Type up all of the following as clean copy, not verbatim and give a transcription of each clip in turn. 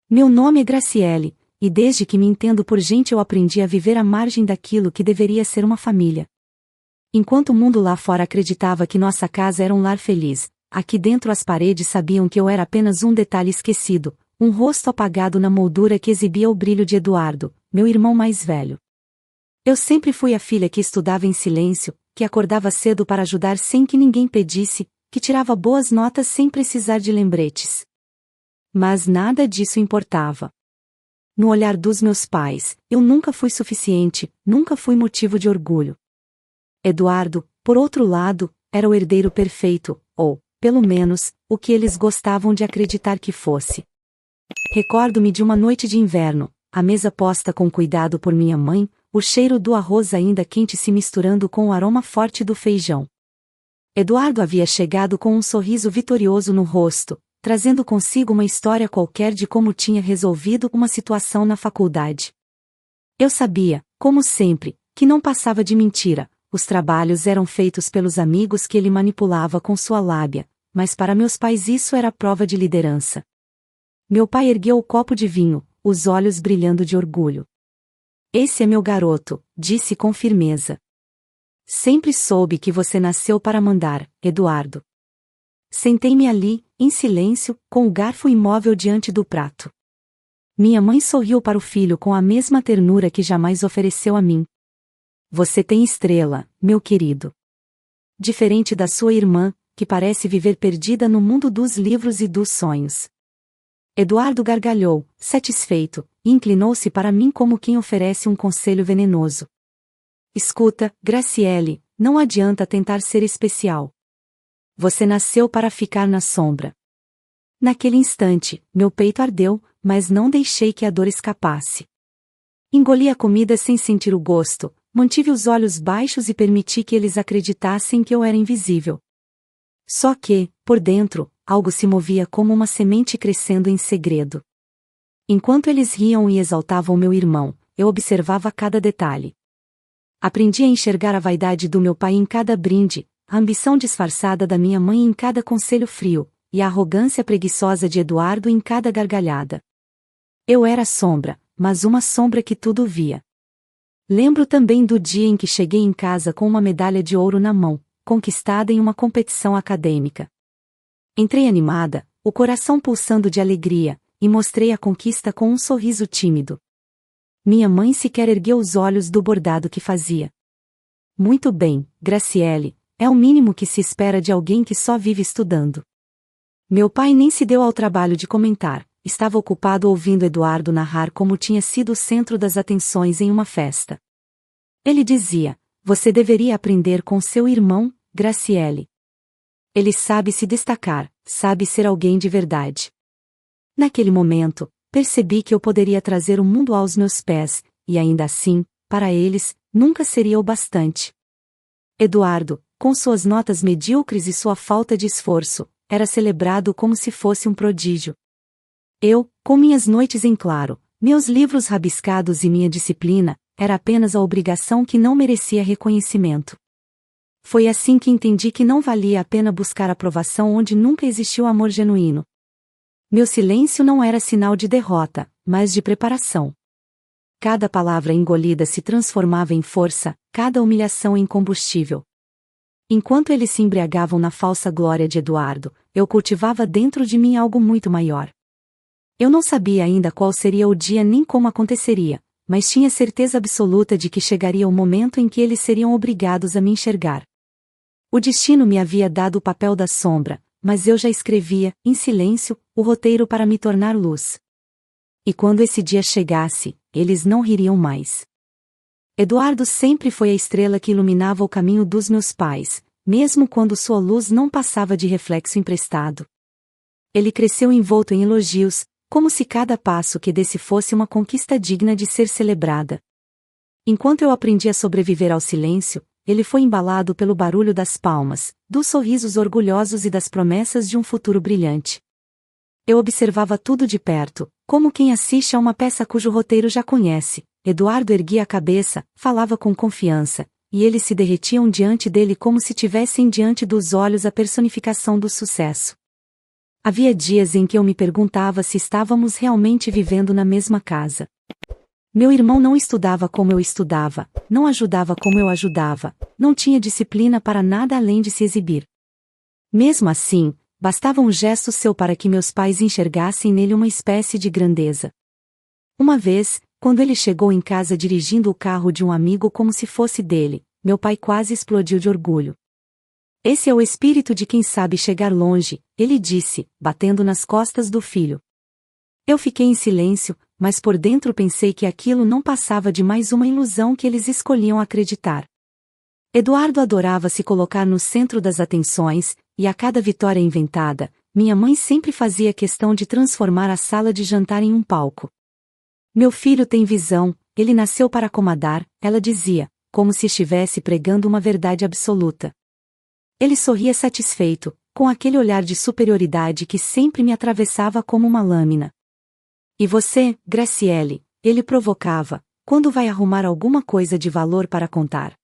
Meu nome é Graciele, e desde que me entendo por gente eu aprendi a viver à margem daquilo que deveria ser uma família. Enquanto o mundo lá fora acreditava que nossa casa era um lar feliz, aqui dentro as paredes sabiam que eu era apenas um detalhe esquecido, um rosto apagado na moldura que exibia o brilho de Eduardo, meu irmão mais velho. Eu sempre fui a filha que estudava em silêncio, que acordava cedo para ajudar sem que ninguém pedisse, que tirava boas notas sem precisar de lembretes. Mas nada disso importava. No olhar dos meus pais, eu nunca fui suficiente, nunca fui motivo de orgulho. Eduardo, por outro lado, era o herdeiro perfeito, ou, pelo menos, o que eles gostavam de acreditar que fosse. Recordo-me de uma noite de inverno, a mesa posta com cuidado por minha mãe, o cheiro do arroz ainda quente se misturando com o aroma forte do feijão. Eduardo havia chegado com um sorriso vitorioso no rosto, trazendo consigo uma história qualquer de como tinha resolvido uma situação na faculdade. Eu sabia, como sempre, que não passava de mentira, os trabalhos eram feitos pelos amigos que ele manipulava com sua lábia, mas para meus pais isso era prova de liderança. Meu pai ergueu o copo de vinho, os olhos brilhando de orgulho. Esse é meu garoto, disse com firmeza. Sempre soube que você nasceu para mandar, Eduardo. Sentei-me ali, em silêncio, com o garfo imóvel diante do prato. Minha mãe sorriu para o filho com a mesma ternura que jamais ofereceu a mim. Você tem estrela, meu querido. Diferente da sua irmã, que parece viver perdida no mundo dos livros e dos sonhos. Eduardo gargalhou, satisfeito, e inclinou-se para mim como quem oferece um conselho venenoso. Escuta, Graciele, não adianta tentar ser especial. Você nasceu para ficar na sombra. Naquele instante, meu peito ardeu, mas não deixei que a dor escapasse. Engoli a comida sem sentir o gosto, mantive os olhos baixos e permiti que eles acreditassem que eu era invisível. Só que, por dentro, algo se movia como uma semente crescendo em segredo. Enquanto eles riam e exaltavam meu irmão, eu observava cada detalhe. Aprendi a enxergar a vaidade do meu pai em cada brinde, a ambição disfarçada da minha mãe em cada conselho frio, e a arrogância preguiçosa de Eduardo em cada gargalhada. Eu era sombra, mas uma sombra que tudo via. Lembro também do dia em que cheguei em casa com uma medalha de ouro na mão, conquistada em uma competição acadêmica. Entrei animada, o coração pulsando de alegria, e mostrei a conquista com um sorriso tímido. Minha mãe sequer ergueu os olhos do bordado que fazia. Muito bem, Graciele, é o mínimo que se espera de alguém que só vive estudando. Meu pai nem se deu ao trabalho de comentar, estava ocupado ouvindo Eduardo narrar como tinha sido o centro das atenções em uma festa. Ele dizia, você deveria aprender com seu irmão, Graciele. Ele sabe se destacar, sabe ser alguém de verdade. Naquele momento, percebi que eu poderia trazer o mundo aos meus pés, e ainda assim, para eles, nunca seria o bastante. Eduardo, com suas notas medíocres e sua falta de esforço, era celebrado como se fosse um prodígio. Eu, com minhas noites em claro, meus livros rabiscados e minha disciplina, era apenas a obrigação que não merecia reconhecimento. Foi assim que entendi que não valia a pena buscar aprovação onde nunca existiu amor genuíno. Meu silêncio não era sinal de derrota, mas de preparação. Cada palavra engolida se transformava em força, cada humilhação em combustível. Enquanto eles se embriagavam na falsa glória de Eduardo, eu cultivava dentro de mim algo muito maior. Eu não sabia ainda qual seria o dia nem como aconteceria, mas tinha certeza absoluta de que chegaria o momento em que eles seriam obrigados a me enxergar. O destino me havia dado o papel da sombra, mas eu já escrevia, em silêncio, o roteiro para me tornar luz. E quando esse dia chegasse, eles não ririam mais. Eduardo sempre foi a estrela que iluminava o caminho dos meus pais, mesmo quando sua luz não passava de reflexo emprestado. Ele cresceu envolto em elogios, como se cada passo que desse fosse uma conquista digna de ser celebrada. Enquanto eu aprendi a sobreviver ao silêncio, ele foi embalado pelo barulho das palmas, dos sorrisos orgulhosos e das promessas de um futuro brilhante. Eu observava tudo de perto, como quem assiste a uma peça cujo roteiro já conhece. Eduardo erguia a cabeça, falava com confiança, e eles se derretiam diante dele como se tivessem diante dos olhos a personificação do sucesso. Havia dias em que eu me perguntava se estávamos realmente vivendo na mesma casa. Meu irmão não estudava como eu estudava, não ajudava como eu ajudava, não tinha disciplina para nada além de se exibir. Mesmo assim, bastava um gesto seu para que meus pais enxergassem nele uma espécie de grandeza. Uma vez, quando ele chegou em casa dirigindo o carro de um amigo como se fosse dele, meu pai quase explodiu de orgulho. Esse é o espírito de quem sabe chegar longe, ele disse, batendo nas costas do filho. Eu fiquei em silêncio, mas por dentro pensei que aquilo não passava de mais uma ilusão que eles escolhiam acreditar. Eduardo adorava se colocar no centro das atenções, e a cada vitória inventada, minha mãe sempre fazia questão de transformar a sala de jantar em um palco. Meu filho tem visão, ele nasceu para comandar, ela dizia, como se estivesse pregando uma verdade absoluta. Ele sorria satisfeito, com aquele olhar de superioridade que sempre me atravessava como uma lâmina. E você, Graciele, ele provocava, quando vai arrumar alguma coisa de valor para contar?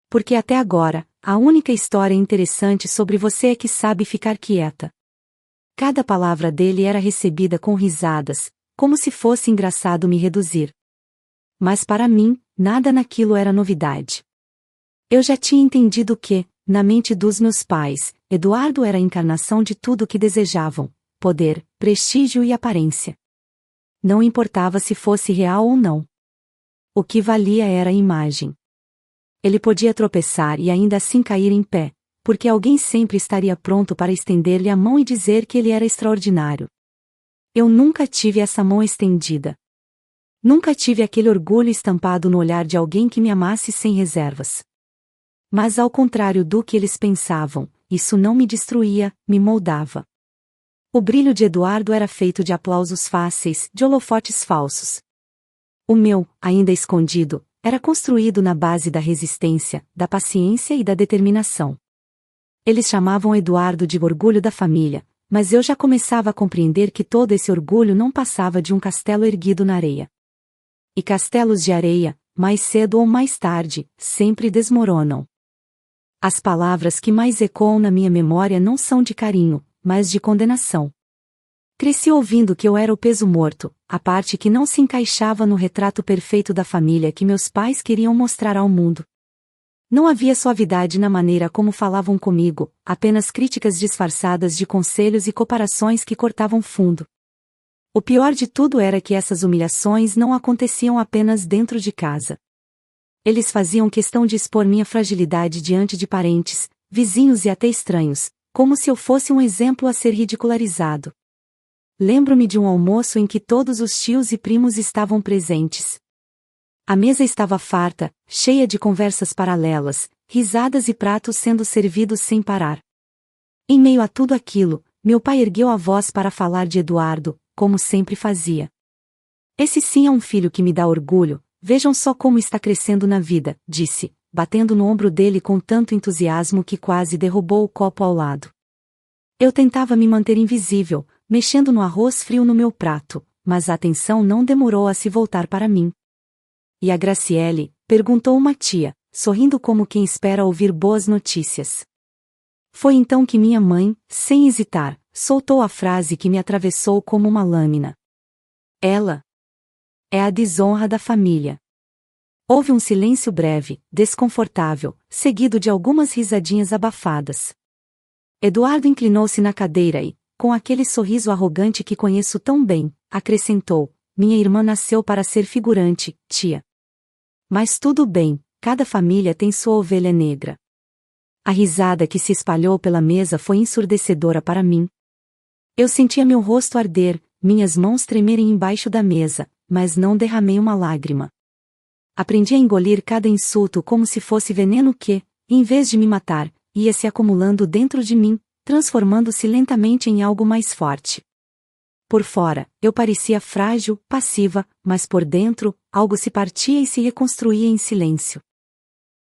Porque até agora, a única história interessante sobre você é que sabe ficar quieta. Cada palavra dele era recebida com risadas, como se fosse engraçado me reduzir. Mas para mim, nada naquilo era novidade. Eu já tinha entendido que, na mente dos meus pais, Eduardo era a encarnação de tudo o que desejavam: poder, prestígio e aparência. Não importava se fosse real ou não. O que valia era a imagem. Ele podia tropeçar e ainda assim cair em pé, porque alguém sempre estaria pronto para estender-lhe a mão e dizer que ele era extraordinário. Eu nunca tive essa mão estendida. Nunca tive aquele orgulho estampado no olhar de alguém que me amasse sem reservas. Mas ao contrário do que eles pensavam, isso não me destruía, me moldava. O brilho de Eduardo era feito de aplausos fáceis, de holofotes falsos. O meu, ainda escondido, era construído na base da resistência, da paciência e da determinação. Eles chamavam Eduardo de orgulho da família, mas eu já começava a compreender que todo esse orgulho não passava de um castelo erguido na areia. E castelos de areia, mais cedo ou mais tarde, sempre desmoronam. As palavras que mais ecoam na minha memória não são de carinho, mas de condenação. Cresci ouvindo que eu era o peso morto, a parte que não se encaixava no retrato perfeito da família que meus pais queriam mostrar ao mundo. Não havia suavidade na maneira como falavam comigo, apenas críticas disfarçadas de conselhos e comparações que cortavam fundo. O pior de tudo era que essas humilhações não aconteciam apenas dentro de casa. Eles faziam questão de expor minha fragilidade diante de parentes, vizinhos e até estranhos, como se eu fosse um exemplo a ser ridicularizado. Lembro-me de um almoço em que todos os tios e primos estavam presentes. A mesa estava farta, cheia de conversas paralelas, risadas e pratos sendo servidos sem parar. Em meio a tudo aquilo, meu pai ergueu a voz para falar de Eduardo, como sempre fazia. Esse sim é um filho que me dá orgulho. Vejam só como está crescendo na vida, disse, batendo no ombro dele com tanto entusiasmo que quase derrubou o copo ao lado. Eu tentava me manter invisível, mexendo no arroz frio no meu prato, mas a atenção não demorou a se voltar para mim. E a Graciele? Perguntou uma tia, sorrindo como quem espera ouvir boas notícias. Foi então que minha mãe, sem hesitar, soltou a frase que me atravessou como uma lâmina. Ela é a desonra da família. Houve um silêncio breve, desconfortável, seguido de algumas risadinhas abafadas. Eduardo inclinou-se na cadeira e, com aquele sorriso arrogante que conheço tão bem, acrescentou: minha irmã nasceu para ser figurante, tia. Mas tudo bem, cada família tem sua ovelha negra. A risada que se espalhou pela mesa foi ensurdecedora para mim. Eu sentia meu rosto arder, minhas mãos tremerem embaixo da mesa, mas não derramei uma lágrima. Aprendi a engolir cada insulto como se fosse veneno que, em vez de me matar, ia se acumulando dentro de mim, transformando-se lentamente em algo mais forte. Por fora, eu parecia frágil, passiva, mas por dentro, algo se partia e se reconstruía em silêncio.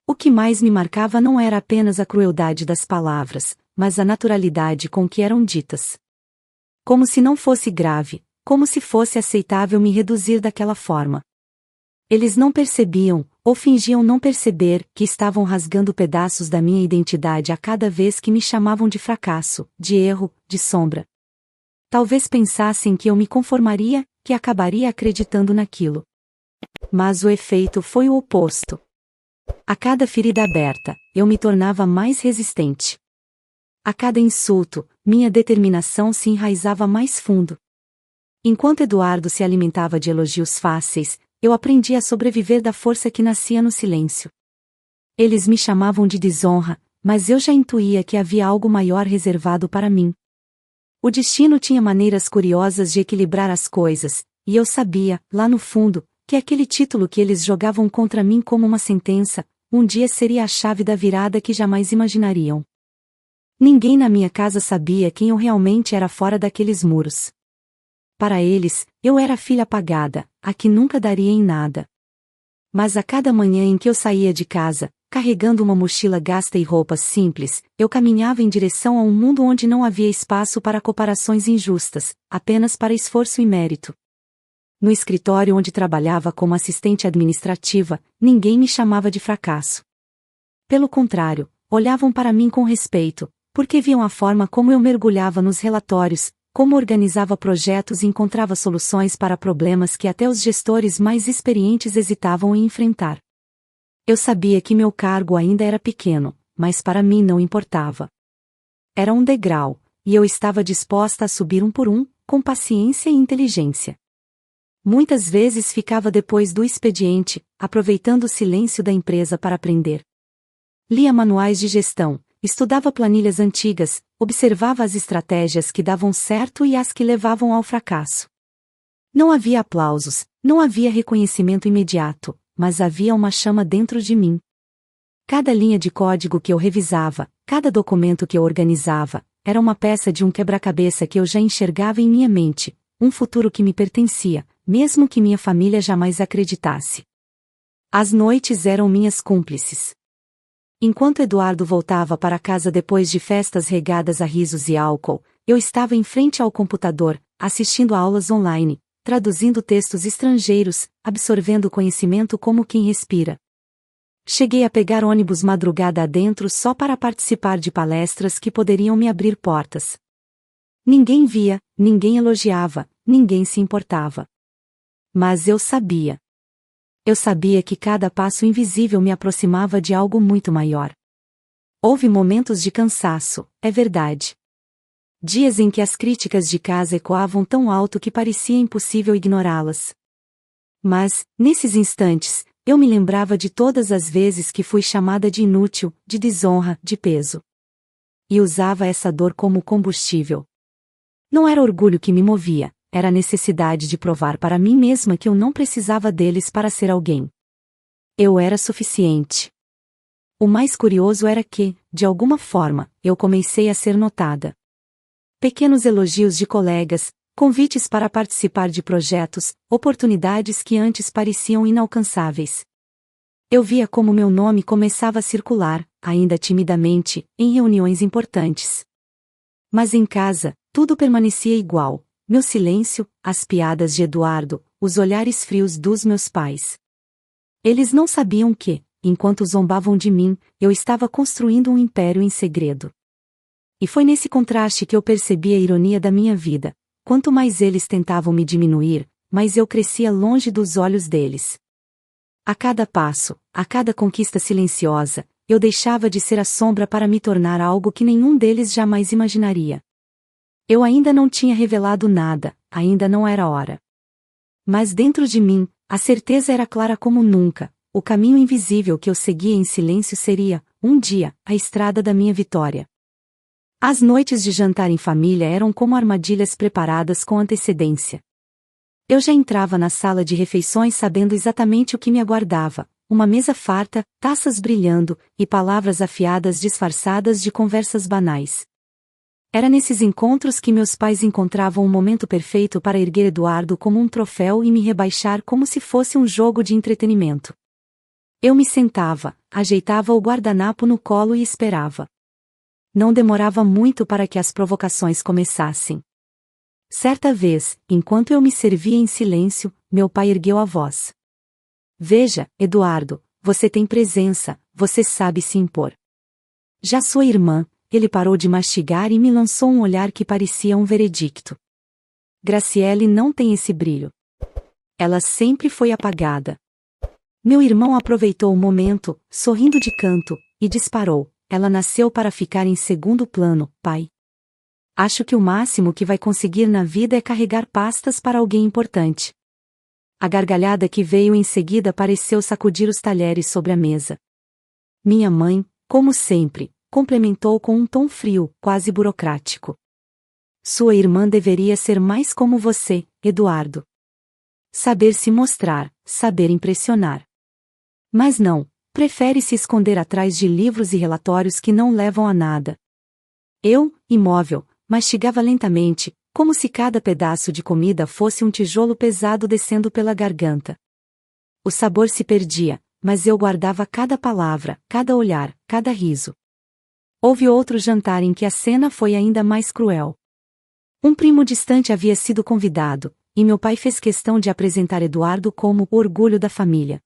O que mais me marcava não era apenas a crueldade das palavras, mas a naturalidade com que eram ditas. Como se não fosse grave, como se fosse aceitável me reduzir daquela forma. Eles não percebiam, ou fingiam não perceber, que estavam rasgando pedaços da minha identidade a cada vez que me chamavam de fracasso, de erro, de sombra. talvez pensassem que eu me conformaria, que acabaria acreditando naquilo. Mas o efeito foi o oposto. A cada ferida aberta, eu me tornava mais resistente. A cada insulto, minha determinação se enraizava mais fundo. Enquanto Eduardo se alimentava de elogios fáceis, eu aprendi a sobreviver da força que nascia no silêncio. Eles me chamavam de desonra, mas eu já intuía que havia algo maior reservado para mim. O destino tinha maneiras curiosas de equilibrar as coisas, e eu sabia, lá no fundo, que aquele título que eles jogavam contra mim como uma sentença, um dia seria a chave da virada que jamais imaginariam. Ninguém na minha casa sabia quem eu realmente era fora daqueles muros. Para eles, eu era a filha apagada, a que nunca daria em nada. Mas a cada manhã em que eu saía de casa, carregando uma mochila gasta e roupas simples, eu caminhava em direção a um mundo onde não havia espaço para comparações injustas, apenas para esforço e mérito. No escritório onde trabalhava como assistente administrativa, ninguém me chamava de fracasso. Pelo contrário, olhavam para mim com respeito, porque viam a forma como eu mergulhava nos relatórios, como organizava projetos e encontrava soluções para problemas que até os gestores mais experientes hesitavam em enfrentar. Eu sabia que meu cargo ainda era pequeno, mas para mim não importava. Era um degrau, e eu estava disposta a subir um por um, com paciência e inteligência. Muitas vezes ficava depois do expediente, aproveitando o silêncio da empresa para aprender. Lia manuais de gestão, estudava planilhas antigas, observava as estratégias que davam certo e as que levavam ao fracasso. Não havia aplausos, não havia reconhecimento imediato, mas havia uma chama dentro de mim. Cada linha de código que eu revisava, cada documento que eu organizava, era uma peça de um quebra-cabeça que eu já enxergava em minha mente, um futuro que me pertencia, mesmo que minha família jamais acreditasse. As noites eram minhas cúmplices. Enquanto Eduardo voltava para casa depois de festas regadas a risos e álcool, eu estava em frente ao computador, assistindo a aulas online, traduzindo textos estrangeiros, absorvendo conhecimento como quem respira. Cheguei a pegar ônibus madrugada adentro só para participar de palestras que poderiam me abrir portas. Ninguém via, ninguém elogiava, ninguém se importava. Mas eu sabia. Eu sabia que cada passo invisível me aproximava de algo muito maior. Houve momentos de cansaço, é verdade. Dias em que as críticas de casa ecoavam tão alto que parecia impossível ignorá-las. Mas, nesses instantes, eu me lembrava de todas as vezes que fui chamada de inútil, de desonra, de peso. E usava essa dor como combustível. Não era orgulho que me movia, era a necessidade de provar para mim mesma que eu não precisava deles para ser alguém. Eu era suficiente. O mais curioso era que, de alguma forma, eu comecei a ser notada. Pequenos elogios de colegas, convites para participar de projetos, oportunidades que antes pareciam inalcançáveis. Eu via como meu nome começava a circular, ainda timidamente, em reuniões importantes. Mas em casa, tudo permanecia igual. Meu silêncio, as piadas de Eduardo, os olhares frios dos meus pais. Eles não sabiam que, enquanto zombavam de mim, eu estava construindo um império em segredo. E foi nesse contraste que eu percebi a ironia da minha vida. Quanto mais eles tentavam me diminuir, mais eu crescia longe dos olhos deles. A cada passo, a cada conquista silenciosa, eu deixava de ser a sombra para me tornar algo que nenhum deles jamais imaginaria. Eu ainda não tinha revelado nada, ainda não era hora. Mas dentro de mim, a certeza era clara como nunca, o caminho invisível que eu seguia em silêncio seria, um dia, a estrada da minha vitória. As noites de jantar em família eram como armadilhas preparadas com antecedência. Eu já entrava na sala de refeições sabendo exatamente o que me aguardava, uma mesa farta, taças brilhando, e palavras afiadas disfarçadas de conversas banais. Era nesses encontros que meus pais encontravam um momento perfeito para erguer Eduardo como um troféu e me rebaixar como se fosse um jogo de entretenimento. Eu me sentava, ajeitava o guardanapo no colo e esperava. Não demorava muito para que as provocações começassem. Certa vez, enquanto eu me servia em silêncio, meu pai ergueu a voz. Veja, Eduardo, você tem presença, você sabe se impor. Já sua irmã, ele parou de mastigar e me lançou um olhar que parecia um veredicto. Graciele não tem esse brilho. Ela sempre foi apagada. Meu irmão aproveitou o momento, sorrindo de canto, e disparou: ela nasceu para ficar em segundo plano, pai. Acho que o máximo que vai conseguir na vida é carregar pastas para alguém importante. A gargalhada que veio em seguida pareceu sacudir os talheres sobre a mesa. Minha mãe, como sempre, complementou com um tom frio, quase burocrático. Sua irmã deveria ser mais como você, Eduardo. Saber se mostrar, saber impressionar. Mas não, prefere se esconder atrás de livros e relatórios que não levam a nada. Eu, imóvel, mastigava lentamente, como se cada pedaço de comida fosse um tijolo pesado descendo pela garganta. O sabor se perdia, mas eu guardava cada palavra, cada olhar, cada riso. Houve outro jantar em que a cena foi ainda mais cruel. Um primo distante havia sido convidado, e meu pai fez questão de apresentar Eduardo como o orgulho da família.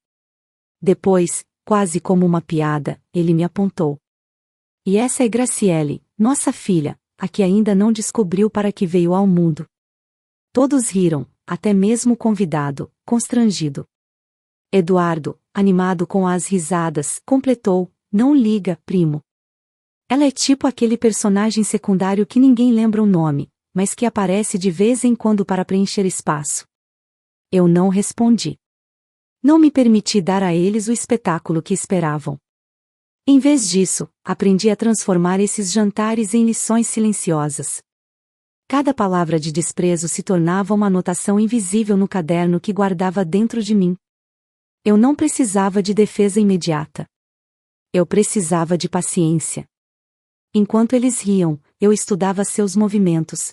Depois, quase como uma piada, ele me apontou. E essa é Graciele, nossa filha, a que ainda não descobriu para que veio ao mundo. Todos riram, até mesmo o convidado, constrangido. Eduardo, animado com as risadas, completou: não liga, primo. Ela é tipo aquele personagem secundário que ninguém lembra o nome, mas que aparece de vez em quando para preencher espaço. Eu não respondi. Não me permiti dar a eles o espetáculo que esperavam. Em vez disso, aprendi a transformar esses jantares em lições silenciosas. Cada palavra de desprezo se tornava uma anotação invisível no caderno que guardava dentro de mim. Eu não precisava de defesa imediata. Eu precisava de paciência. Enquanto eles riam, eu estudava seus movimentos.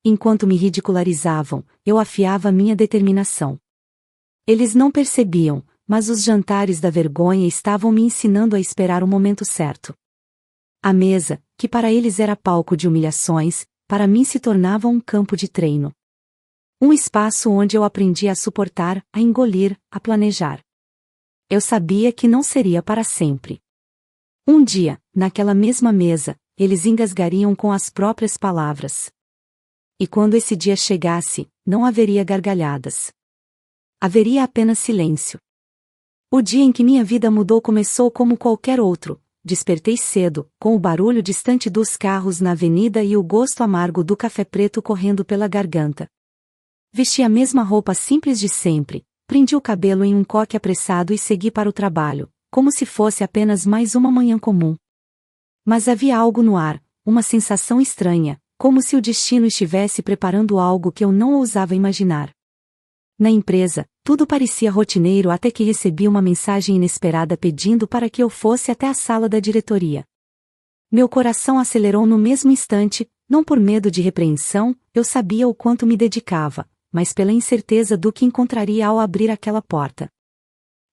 Enquanto me ridicularizavam, eu afiava minha determinação. Eles não percebiam, mas os jantares da vergonha estavam me ensinando a esperar o momento certo. A mesa, que para eles era palco de humilhações, para mim se tornava um campo de treino. Um espaço onde eu aprendi a suportar, a engolir, a planejar. Eu sabia que não seria para sempre. Um dia, naquela mesma mesa, eles engasgariam com as próprias palavras. E quando esse dia chegasse, não haveria gargalhadas. Haveria apenas silêncio. O dia em que minha vida mudou começou como qualquer outro. Despertei cedo, com o barulho distante dos carros na avenida e o gosto amargo do café preto correndo pela garganta. Vesti a mesma roupa simples de sempre, prendi o cabelo em um coque apressado e segui para o trabalho, como se fosse apenas mais uma manhã comum. Mas havia algo no ar, uma sensação estranha, como se o destino estivesse preparando algo que eu não ousava imaginar. Na empresa, tudo parecia rotineiro até que recebi uma mensagem inesperada pedindo para que eu fosse até a sala da diretoria. Meu coração acelerou no mesmo instante, não por medo de repreensão, eu sabia o quanto me dedicava, mas pela incerteza do que encontraria ao abrir aquela porta.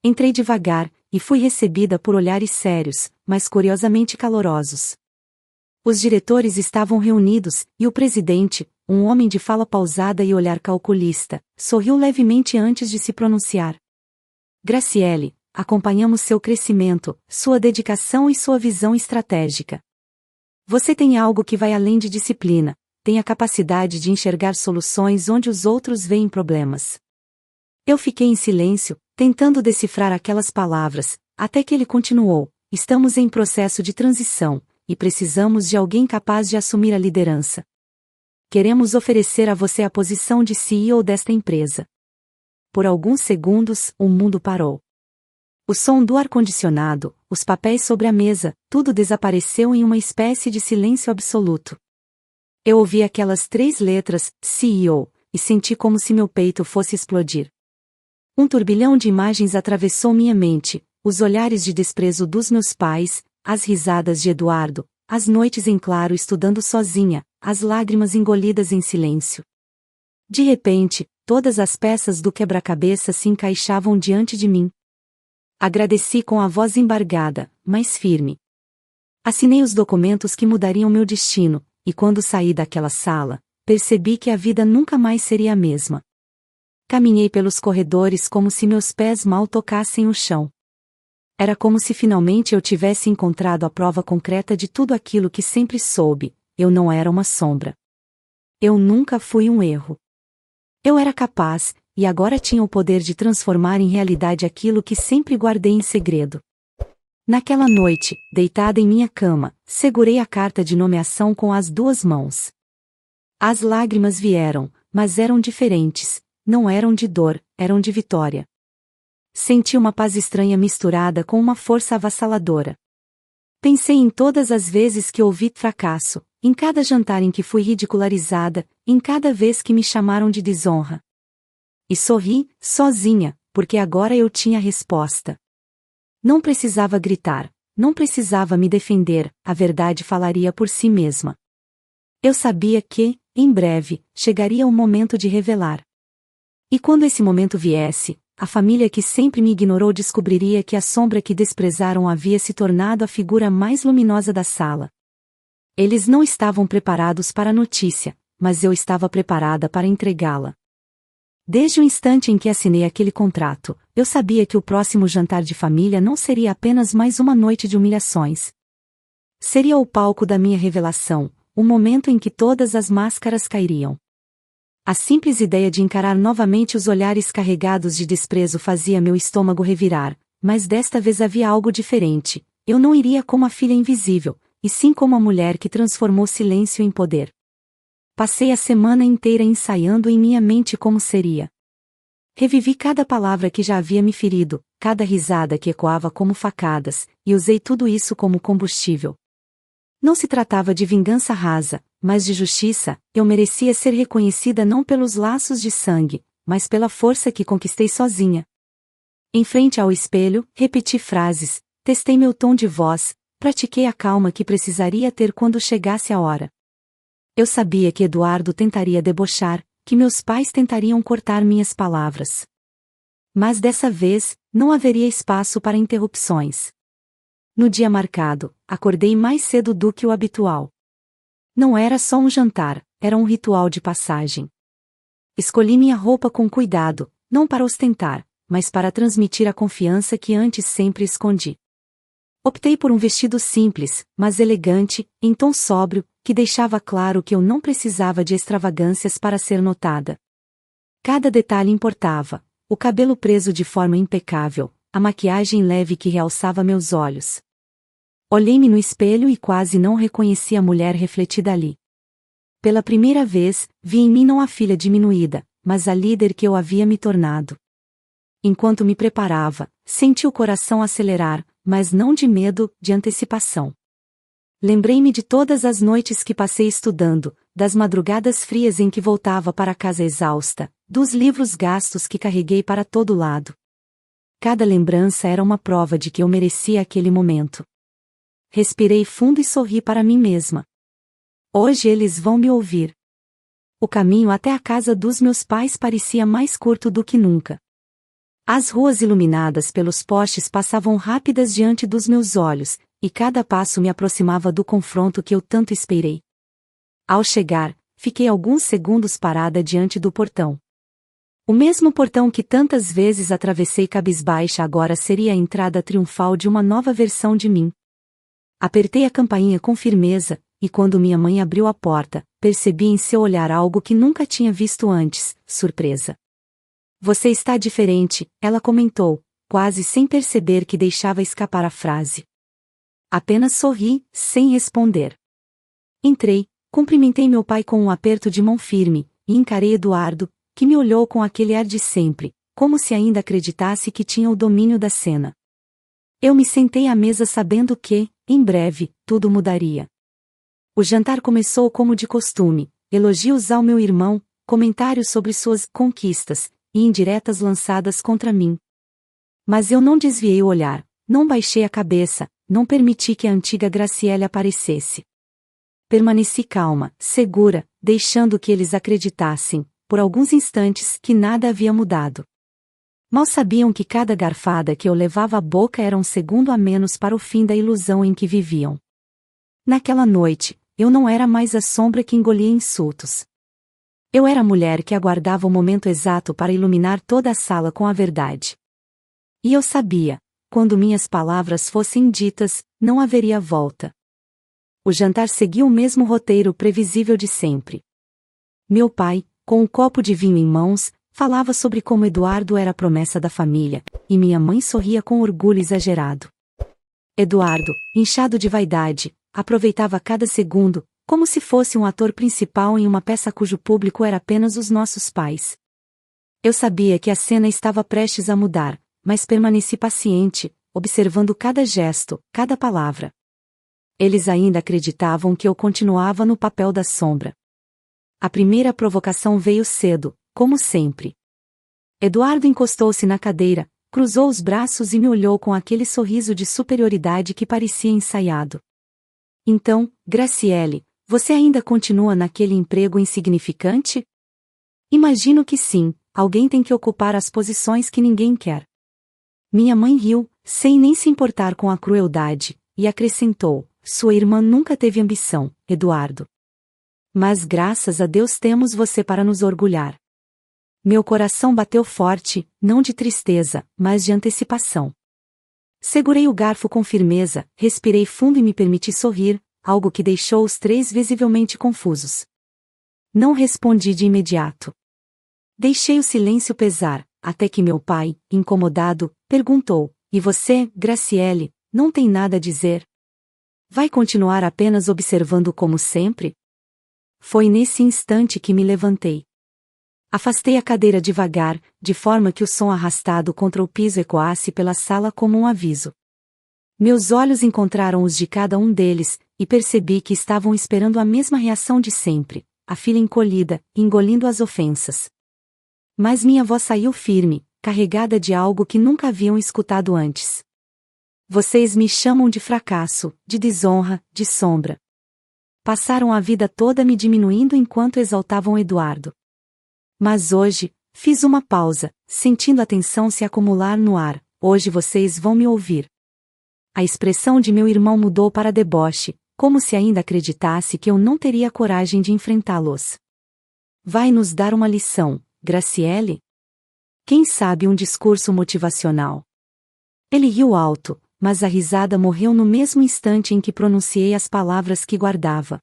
Entrei devagar, e fui recebida por olhares sérios, mas curiosamente calorosos. Os diretores estavam reunidos, e o presidente, um homem de fala pausada e olhar calculista, sorriu levemente antes de se pronunciar. Graciele, acompanhamos seu crescimento, sua dedicação e sua visão estratégica. Você tem algo que vai além de disciplina, tem a capacidade de enxergar soluções onde os outros veem problemas. Eu fiquei em silêncio, tentando decifrar aquelas palavras, até que ele continuou: estamos em processo de transição, e precisamos de alguém capaz de assumir a liderança. Queremos oferecer a você a posição de CEO desta empresa. Por alguns segundos, o mundo parou. O som do ar-condicionado, os papéis sobre a mesa, tudo desapareceu em uma espécie de silêncio absoluto. Eu ouvi aquelas 3 letras, CEO, e senti como se meu peito fosse explodir. Um turbilhão de imagens atravessou minha mente, os olhares de desprezo dos meus pais, as risadas de Eduardo, as noites em claro estudando sozinha, as lágrimas engolidas em silêncio. De repente, todas as peças do quebra-cabeça se encaixavam diante de mim. Agradeci com a voz embargada, mas firme. Assinei os documentos que mudariam meu destino, e quando saí daquela sala, percebi que a vida nunca mais seria a mesma. Caminhei pelos corredores como se meus pés mal tocassem o chão. Era como se finalmente eu tivesse encontrado a prova concreta de tudo aquilo que sempre soube: eu não era uma sombra. Eu nunca fui um erro. Eu era capaz, e agora tinha o poder de transformar em realidade aquilo que sempre guardei em segredo. Naquela noite, deitada em minha cama, segurei a carta de nomeação com as duas mãos. As lágrimas vieram, mas eram diferentes, não eram de dor, eram de vitória. Senti uma paz estranha misturada com uma força avassaladora. Pensei em todas as vezes que ouvi fracasso, em cada jantar em que fui ridicularizada, em cada vez que me chamaram de desonra. E sorri, sozinha, porque agora eu tinha a resposta. Não precisava gritar, não precisava me defender, a verdade falaria por si mesma. Eu sabia que, em breve, chegaria o momento de revelar. E quando esse momento viesse, a família que sempre me ignorou descobriria que a sombra que desprezaram havia se tornado a figura mais luminosa da sala. Eles não estavam preparados para a notícia, mas eu estava preparada para entregá-la. Desde o instante em que assinei aquele contrato, eu sabia que o próximo jantar de família não seria apenas mais uma noite de humilhações. Seria o palco da minha revelação, o momento em que todas as máscaras cairiam. A simples ideia de encarar novamente os olhares carregados de desprezo fazia meu estômago revirar, mas desta vez havia algo diferente. Eu não iria como a filha invisível, e sim como a mulher que transformou silêncio em poder. Passei a semana inteira ensaiando em minha mente como seria. Revivi cada palavra que já havia me ferido, cada risada que ecoava como facadas, e usei tudo isso como combustível. Não se tratava de vingança rasa, mas de justiça. Eu merecia ser reconhecida não pelos laços de sangue, mas pela força que conquistei sozinha. Em frente ao espelho, repeti frases, testei meu tom de voz, pratiquei a calma que precisaria ter quando chegasse a hora. Eu sabia que Eduardo tentaria debochar, que meus pais tentariam cortar minhas palavras. Mas dessa vez, não haveria espaço para interrupções. No dia marcado, acordei mais cedo do que o habitual. Não era só um jantar, era um ritual de passagem. Escolhi minha roupa com cuidado, não para ostentar, mas para transmitir a confiança que antes sempre escondi. Optei por um vestido simples, mas elegante, em tom sóbrio, que deixava claro que eu não precisava de extravagâncias para ser notada. Cada detalhe importava: o cabelo preso de forma impecável, a maquiagem leve que realçava meus olhos. Olhei-me no espelho e quase não reconheci a mulher refletida ali. Pela primeira vez, vi em mim não a filha diminuída, mas a líder que eu havia me tornado. Enquanto me preparava, senti o coração acelerar, mas não de medo, de antecipação. Lembrei-me de todas as noites que passei estudando, das madrugadas frias em que voltava para casa exausta, dos livros gastos que carreguei para todo lado. Cada lembrança era uma prova de que eu merecia aquele momento. Respirei fundo e sorri para mim mesma. Hoje eles vão me ouvir. O caminho até a casa dos meus pais parecia mais curto do que nunca. As ruas iluminadas pelos postes passavam rápidas diante dos meus olhos, e cada passo me aproximava do confronto que eu tanto esperei. Ao chegar, fiquei alguns segundos parada diante do portão. O mesmo portão que tantas vezes atravessei cabisbaixa agora seria a entrada triunfal de uma nova versão de mim. Apertei a campainha com firmeza, e quando minha mãe abriu a porta, percebi em seu olhar algo que nunca tinha visto antes: surpresa. Você está diferente, ela comentou, quase sem perceber que deixava escapar a frase. Apenas sorri, sem responder. Entrei, cumprimentei meu pai com um aperto de mão firme, e encarei Eduardo, que me olhou com aquele ar de sempre, como se ainda acreditasse que tinha o domínio da cena. Eu me sentei à mesa sabendo que, em breve, tudo mudaria. O jantar começou como de costume, elogios ao meu irmão, comentários sobre suas conquistas, e indiretas lançadas contra mim. Mas eu não desviei o olhar, não baixei a cabeça, não permiti que a antiga Graciele aparecesse. Permaneci calma, segura, deixando que eles acreditassem, por alguns instantes, que nada havia mudado. Mal sabiam que cada garfada que eu levava à boca era um segundo a menos para o fim da ilusão em que viviam. Naquela noite, eu não era mais a sombra que engolia insultos. Eu era a mulher que aguardava o momento exato para iluminar toda a sala com a verdade. E eu sabia, quando minhas palavras fossem ditas, não haveria volta. O jantar seguiu o mesmo roteiro previsível de sempre. Meu pai, com um copo de vinho em mãos, falava sobre como Eduardo era a promessa da família, e minha mãe sorria com orgulho exagerado. Eduardo, inchado de vaidade, aproveitava cada segundo, como se fosse um ator principal em uma peça cujo público era apenas os nossos pais. Eu sabia que a cena estava prestes a mudar, mas permaneci paciente, observando cada gesto, cada palavra. Eles ainda acreditavam que eu continuava no papel da sombra. A primeira provocação veio cedo, como sempre. Eduardo encostou-se na cadeira, cruzou os braços e me olhou com aquele sorriso de superioridade que parecia ensaiado. Então, Graciele, você ainda continua naquele emprego insignificante? Imagino que sim, alguém tem que ocupar as posições que ninguém quer. Minha mãe riu, sem nem se importar com a crueldade, e acrescentou: sua irmã nunca teve ambição, Eduardo. Mas graças a Deus temos você para nos orgulhar. Meu coração bateu forte, não de tristeza, mas de antecipação. Segurei o garfo com firmeza, respirei fundo e me permiti sorrir, algo que deixou os três visivelmente confusos. Não respondi de imediato. Deixei o silêncio pesar, até que meu pai, incomodado, perguntou: e você, Graciele, não tem nada a dizer? Vai continuar apenas observando como sempre? Foi nesse instante que me levantei. Afastei a cadeira devagar, de forma que o som arrastado contra o piso ecoasse pela sala como um aviso. Meus olhos encontraram os de cada um deles, e percebi que estavam esperando a mesma reação de sempre, a filha encolhida, engolindo as ofensas. Mas minha voz saiu firme, carregada de algo que nunca haviam escutado antes. Vocês me chamam de fracasso, de desonra, de sombra. Passaram a vida toda me diminuindo enquanto exaltavam Eduardo. Mas hoje, fiz uma pausa, sentindo a tensão se acumular no ar. Hoje vocês vão me ouvir. A expressão de meu irmão mudou para deboche, como se ainda acreditasse que eu não teria coragem de enfrentá-los. Vai nos dar uma lição, Graciele? Quem sabe um discurso motivacional? Ele riu alto, mas a risada morreu no mesmo instante em que pronunciei as palavras que guardava.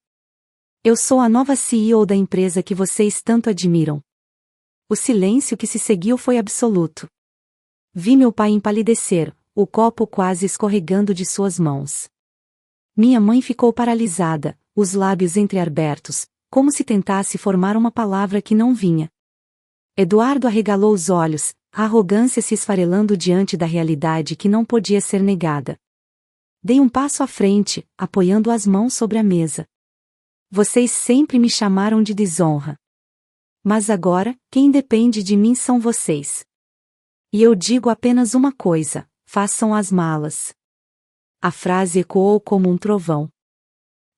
Eu sou a nova CEO da empresa que vocês tanto admiram. O silêncio que se seguiu foi absoluto. Vi meu pai empalidecer, o copo quase escorregando de suas mãos. Minha mãe ficou paralisada, os lábios entreabertos, como se tentasse formar uma palavra que não vinha. Eduardo arregalou os olhos, a arrogância se esfarelando diante da realidade que não podia ser negada. Dei um passo à frente, apoiando as mãos sobre a mesa. Vocês sempre me chamaram de desonra. Mas agora, quem depende de mim são vocês. E eu digo apenas uma coisa: façam as malas. A frase ecoou como um trovão.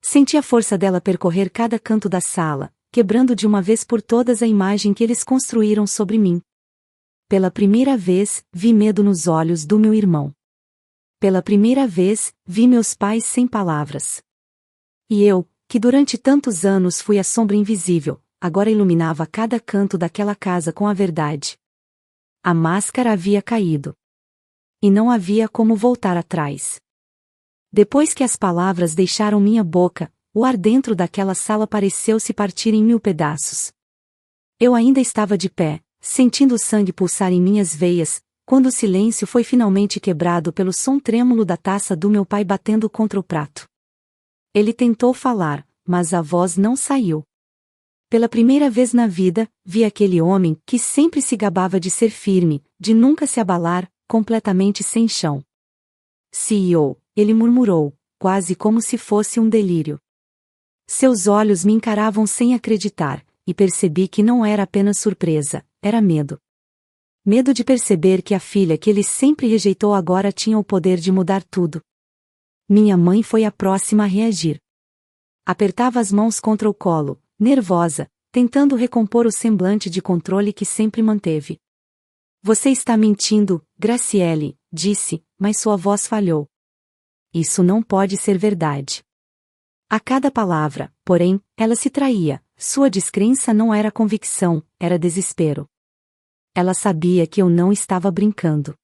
Senti a força dela percorrer cada canto da sala, quebrando de uma vez por todas a imagem que eles construíram sobre mim. Pela primeira vez, vi medo nos olhos do meu irmão. Pela primeira vez, vi meus pais sem palavras. E eu, que durante tantos anos fui a sombra invisível, agora iluminava cada canto daquela casa com a verdade. A máscara havia caído. E não havia como voltar atrás. Depois que as palavras deixaram minha boca, o ar dentro daquela sala pareceu se partir em 1000 pedaços. Eu ainda estava de pé, sentindo o sangue pulsar em minhas veias, quando o silêncio foi finalmente quebrado pelo som trêmulo da taça do meu pai batendo contra o prato. Ele tentou falar, mas a voz não saiu. Pela primeira vez na vida, vi aquele homem que sempre se gabava de ser firme, de nunca se abalar, completamente sem chão. CEO, ele murmurou, quase como se fosse um delírio. Seus olhos me encaravam sem acreditar, e percebi que não era apenas surpresa, era medo. Medo de perceber que a filha que ele sempre rejeitou agora tinha o poder de mudar tudo. Minha mãe foi a próxima a reagir. Apertava as mãos contra o colo, nervosa, tentando recompor o semblante de controle que sempre manteve. Você está mentindo, Graciele, disse, mas sua voz falhou. Isso não pode ser verdade. A cada palavra, porém, ela se traía, sua descrença não era convicção, era desespero. Ela sabia que eu não estava brincando.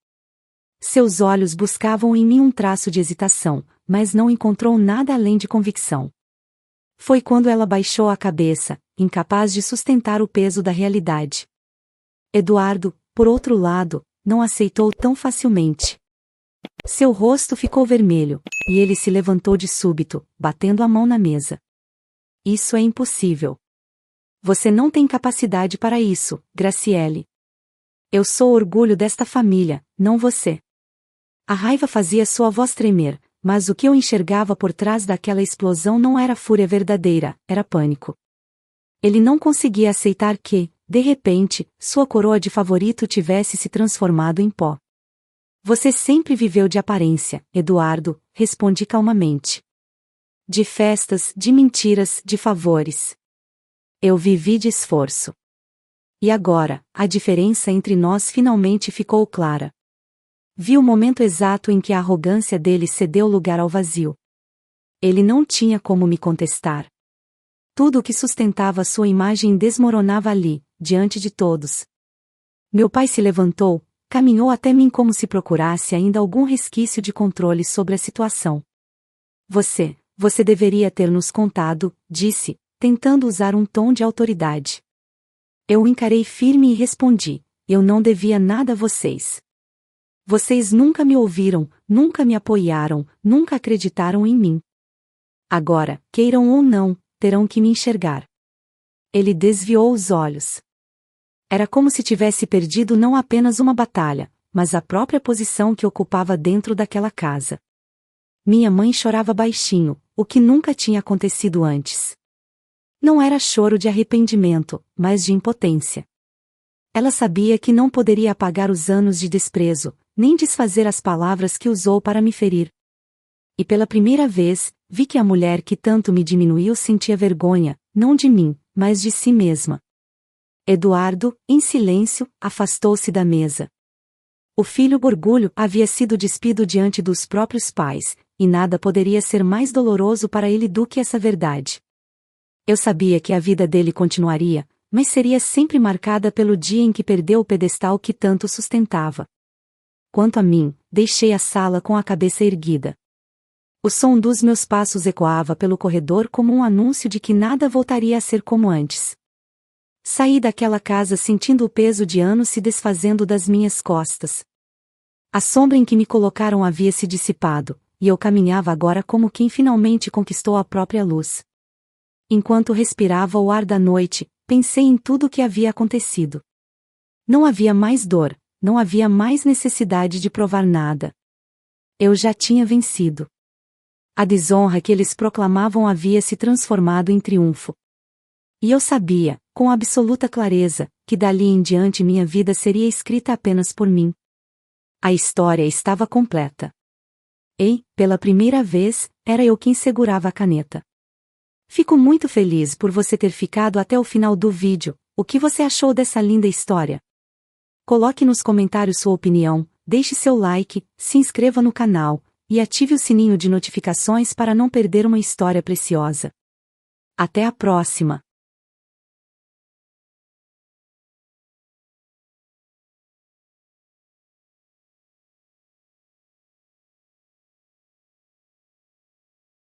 Seus olhos buscavam em mim um traço de hesitação, mas não encontrou nada além de convicção. Foi quando ela baixou a cabeça, incapaz de sustentar o peso da realidade. Eduardo, por outro lado, não aceitou tão facilmente. Seu rosto ficou vermelho, e ele se levantou de súbito, batendo a mão na mesa. Isso é impossível. Você não tem capacidade para isso, Graciele. Eu sou o orgulho desta família, não você. A raiva fazia sua voz tremer, mas o que eu enxergava por trás daquela explosão não era fúria verdadeira, era pânico. Ele não conseguia aceitar que, de repente, sua coroa de favorito tivesse se transformado em pó. Você sempre viveu de aparência, Eduardo, respondi calmamente. De festas, de mentiras, de favores. Eu vivi de esforço. E agora, a diferença entre nós finalmente ficou clara. Vi o momento exato em que a arrogância dele cedeu lugar ao vazio. Ele não tinha como me contestar. Tudo o que sustentava sua imagem desmoronava ali, diante de todos. Meu pai se levantou, caminhou até mim como se procurasse ainda algum resquício de controle sobre a situação. Você deveria ter nos contado, disse, tentando usar um tom de autoridade. Eu o encarei firme e respondi, eu não devia nada a vocês. Vocês nunca me ouviram, nunca me apoiaram, nunca acreditaram em mim. Agora, queiram ou não, terão que me enxergar. Ele desviou os olhos. Era como se tivesse perdido não apenas uma batalha, mas a própria posição que ocupava dentro daquela casa. Minha mãe chorava baixinho, o que nunca tinha acontecido antes. Não era choro de arrependimento, mas de impotência. Ela sabia que não poderia apagar os anos de desprezo, nem desfazer as palavras que usou para me ferir. E pela primeira vez, vi que a mulher que tanto me diminuiu sentia vergonha, não de mim, mas de si mesma. Eduardo, em silêncio, afastou-se da mesa. O filho orgulho havia sido despido diante dos próprios pais, e nada poderia ser mais doloroso para ele do que essa verdade. Eu sabia que a vida dele continuaria, mas seria sempre marcada pelo dia em que perdeu o pedestal que tanto sustentava. Quanto a mim, deixei a sala com a cabeça erguida. O som dos meus passos ecoava pelo corredor como um anúncio de que nada voltaria a ser como antes. Saí daquela casa sentindo o peso de anos se desfazendo das minhas costas. A sombra em que me colocaram havia se dissipado, e eu caminhava agora como quem finalmente conquistou a própria luz. Enquanto respirava o ar da noite, pensei em tudo o que havia acontecido. Não havia mais dor, não havia mais necessidade de provar nada. Eu já tinha vencido. A desonra que eles proclamavam havia se transformado em triunfo. E eu sabia, com absoluta clareza, que dali em diante minha vida seria escrita apenas por mim. A história estava completa. E, pela primeira vez, era eu quem segurava a caneta. Fico muito feliz por você ter ficado até o final do vídeo. O que você achou dessa linda história? Coloque nos comentários sua opinião, deixe seu like, se inscreva no canal, e ative o sininho de notificações para não perder uma história preciosa. Até a próxima!